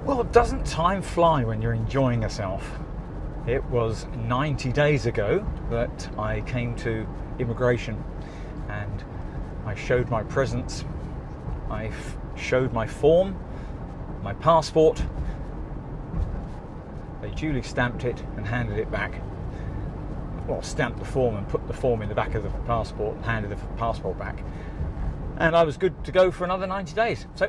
Well, doesn't time fly when you're enjoying yourself? It was 90 days ago that I came to immigration and I showed my presence. I showed my form, my passport. They duly stamped it and handed it back. Well, stamped the form and put the form in the back of the passport and handed the passport back. And I was good to go for another 90 days. So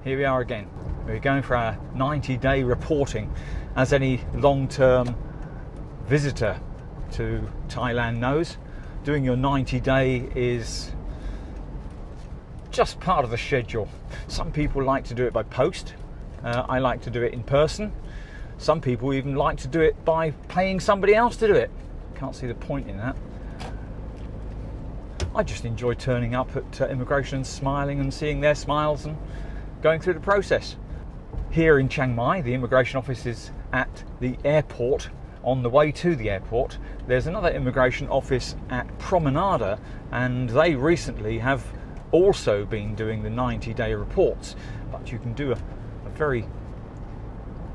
here we are again. We're going for our 90-day reporting. As any long-term visitor to Thailand knows, doing your 90-day is just part of the schedule. Some people like to do it by post. I like to do it in person. Some people even like to do it by paying somebody else to do it. Can't see the point in that. I just enjoy turning up at immigration, smiling and seeing their smiles and going through the process. Here in Chiang Mai, the immigration office is at the airport. On the way to the airport, there's another immigration office at Promenada, and they recently have also been doing the 90-day reports. But you can do a very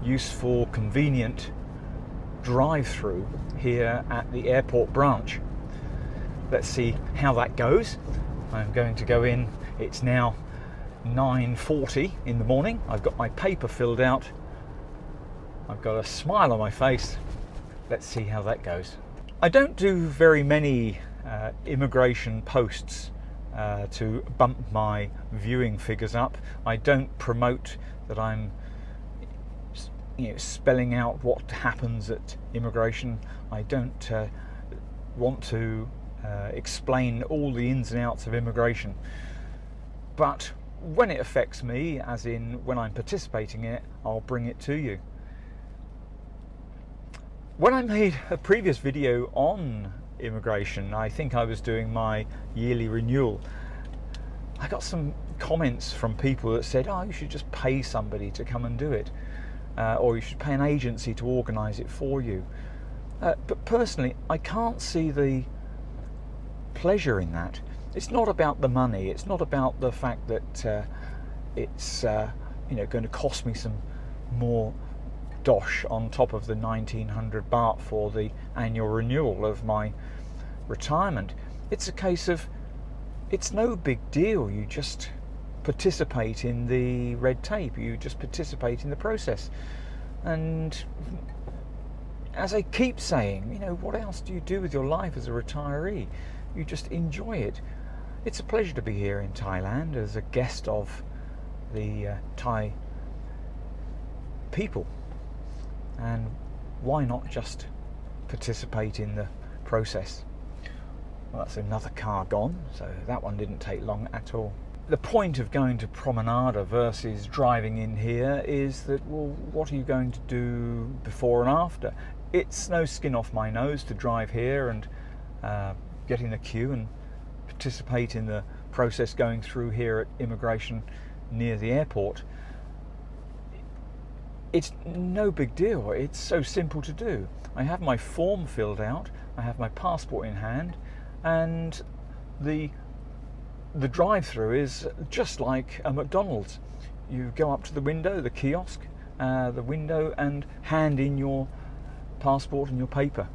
useful, convenient drive-through here at the airport branch. Let's see how that goes. I'm going to go in. It's now 9:40 in the morning. I've got my paper filled out. I've got a smile on my face. Let's see how that goes. I don't do very many immigration posts to bump my viewing figures up. I don't promote that I'm spelling out what happens at immigration. I don't want to explain all the ins and outs of immigration. But when it affects me, as in when I'm participating in it, I'll bring it to you. When I made a previous video on immigration, I think I was doing my yearly renewal, I got some comments from people that said, oh, you should just pay somebody to come and do it. Or you should pay an agency to organise it for you. But personally, I can't see the pleasure in that. It's not about the money. It's not about the fact that it's going to cost me some more dosh on top of the 1900 baht for the annual renewal of my retirement. It's a case of it's no big deal. You just participate in the red tape, you just participate in the process. And as I keep saying, what else do you do with your life as a retiree? You just enjoy it. It's a pleasure to be here in Thailand as a guest of the Thai people, and why not just participate in the process? Well, that's another car gone, so that one didn't take long at all. The point of going to Promenada versus driving in here is that, well, what are you going to do before and after? It's no skin off my nose to drive here and get in the queue and participate in the process going through here at immigration near the airport. It's no big deal. It's so simple to do. I have my form filled out, I have my passport in hand, and the drive-through is just like a McDonald's. You go up to the window, the kiosk, the window, and hand in your passport and your paper,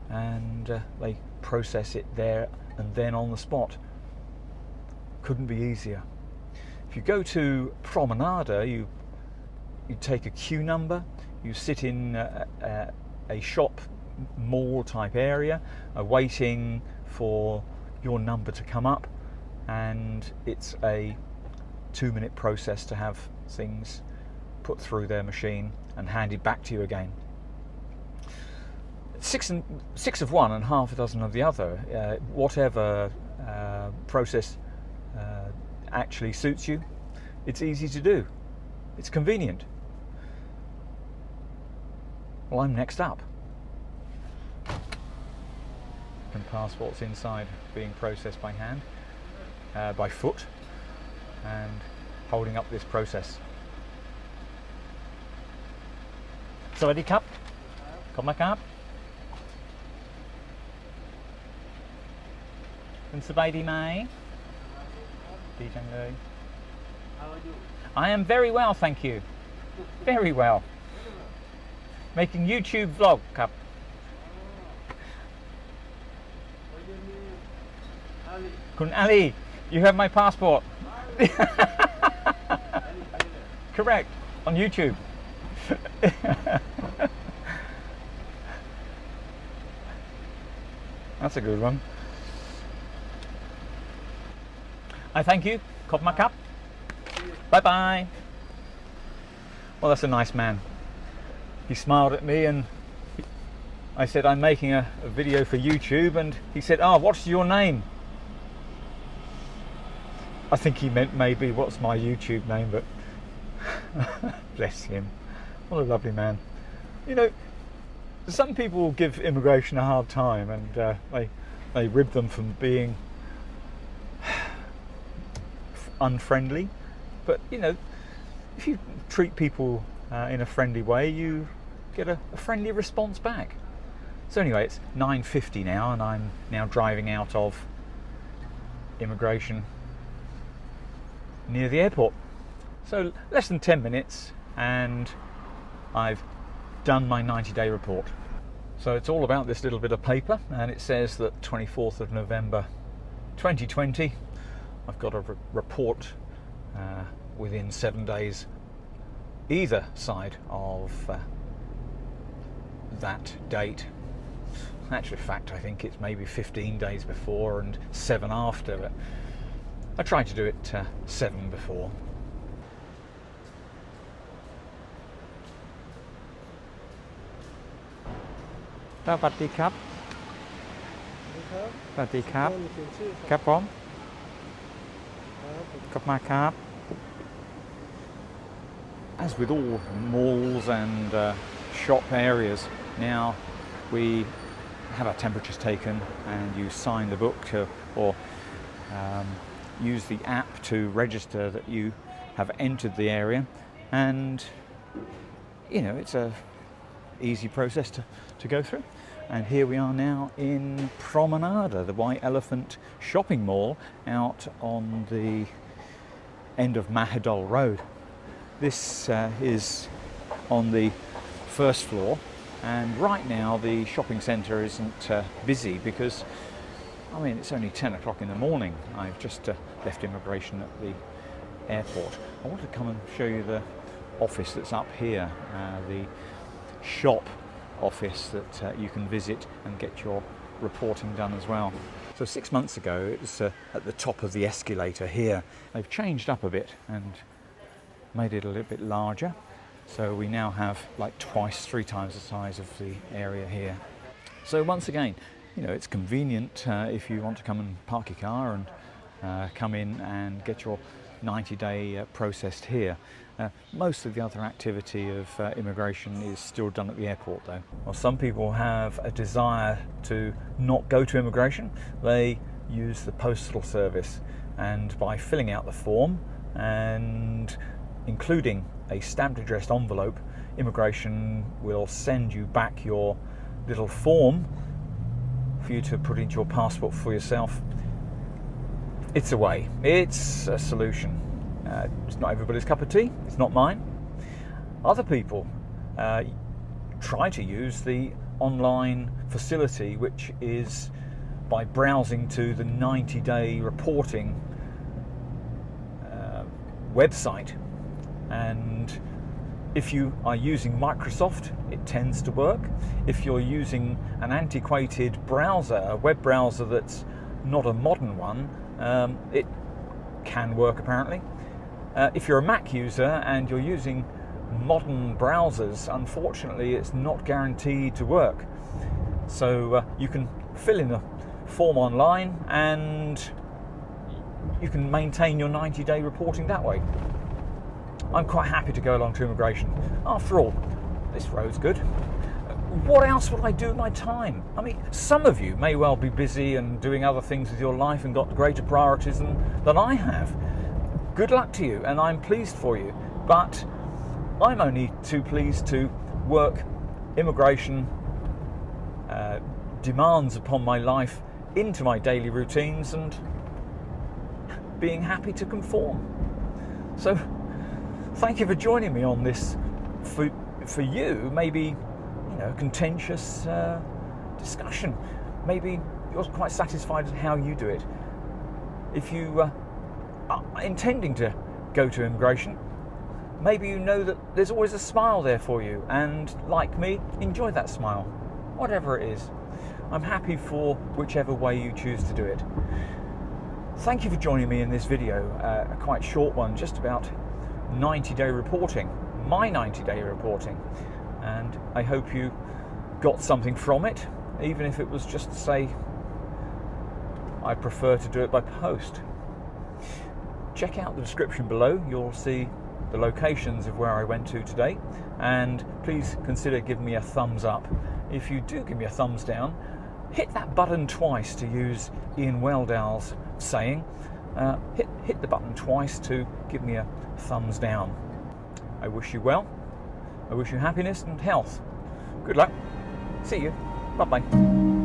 and they process it there and then on the spot. Couldn't be easier. If you go to Promenada, you take a queue number, you sit in a shop mall type area, waiting for your number to come up, and it's a 2-minute process to have things put through their machine and handed back to you again. Six of one and half a dozen of the other. Whatever process actually suits you, it's easy to do. It's convenient. Well, I'm next up. And passports inside being processed by hand, by foot, and holding up this process. Sawadee krap. Khop ma krap. คุณสบายดีไหม ดีจังเลย How are you? I am very well, thank you. Very well. Making YouTube vlog ครับ คุณ Ali, you have my passport. Correct, on YouTube. That's a good one. I thank you. ขอบคุณมากครับ Bye bye. Well, that's a nice man. He smiled at me and I said I'm making a video for YouTube, and he said, "Oh, what's your name?" I think he meant maybe what's my YouTube name, but bless him. What a lovely man. You know, some people give immigration a hard time, and they rib them from being unfriendly. But you know, if you treat people in a friendly way, you get a friendly response back. So anyway, it's 9:50 now, and I'm now driving out of immigration near the airport. So less than 10 minutes and I've done my 90-day report. So it's all about this little bit of paper, and it says that 24th of November 2020 I've got a report within 7 days either side of that date. Actually, in fact, I think it's maybe 15 days before and 7 after, but I tried to do it 7 before. Sawasdee krab. Sawasdee krab. ครับผม ขอบคุณมากครับ As with all malls and shop areas, now we have our temperatures taken and you sign the book or use the app to register that you have entered the area, and you know, it's a easy process to go through. And here we are now in Promenada, the White Elephant shopping mall out on the end of Mahidol Road. This is on the first floor, and right now the shopping centre isn't busy because, I mean, it's only 10 o'clock in the morning. I've just left immigration at the airport. I want to come and show you the office that's up here, the shop office that you can visit and get your reporting done as well. So 6 months ago it was at the top of the escalator here. They've changed up a bit and made it a little bit larger. So we now have like twice, 3 times the size of the area here. So once again, you know, it's convenient if you want to come and park your car and come in and get your 90-day processed here. Most of the other activity of immigration is still done at the airport though. Well, some people have a desire to not go to immigration. They use the postal service, and by filling out the form and including a stamped addressed envelope, immigration will send you back your little form for you to put into your passport for yourself. It's a way, it's a solution. It's not everybody's cup of tea, it's not mine. Other people try to use the online facility, which is by browsing to the 90-day reporting website. And if you are using Microsoft, it tends to work. If you're using an antiquated browser, a web browser that's not a modern one, it can work apparently. If you're a Mac user and you're using modern browsers, unfortunately it's not guaranteed to work. So you can fill in a form online and you can maintain your 90-day reporting that way. I'm quite happy to go along to immigration. After all, this road's good. What else would I do with my time? I mean, some of you may well be busy and doing other things with your life and got greater priorities than I have. Good luck to you, and I'm pleased for you. But I'm only too pleased to work immigration demands upon my life into my daily routines and being happy to conform. So thank you for joining me on this for you, maybe, you know, a contentious discussion. Maybe you're quite satisfied with how you do it. If you are intending to go to immigration, maybe you know that there's always a smile there for you, and like me, enjoy that smile, whatever it is. I'm happy for whichever way you choose to do it. Thank you for joining me in this video, a quite short one, just about 90-day reporting, my 90-day reporting, and I hope you got something from it, even if it was just to say I prefer to do it by post. Check out the description below, you'll see the locations of where I went to today, and please consider giving me a thumbs up. If you do give me a thumbs down, hit that button twice, to use Ian Weldow's saying. Hit the button twice to give me a thumbs down. I wish you well. I wish you happiness and health. Good luck. See you. Bye-bye.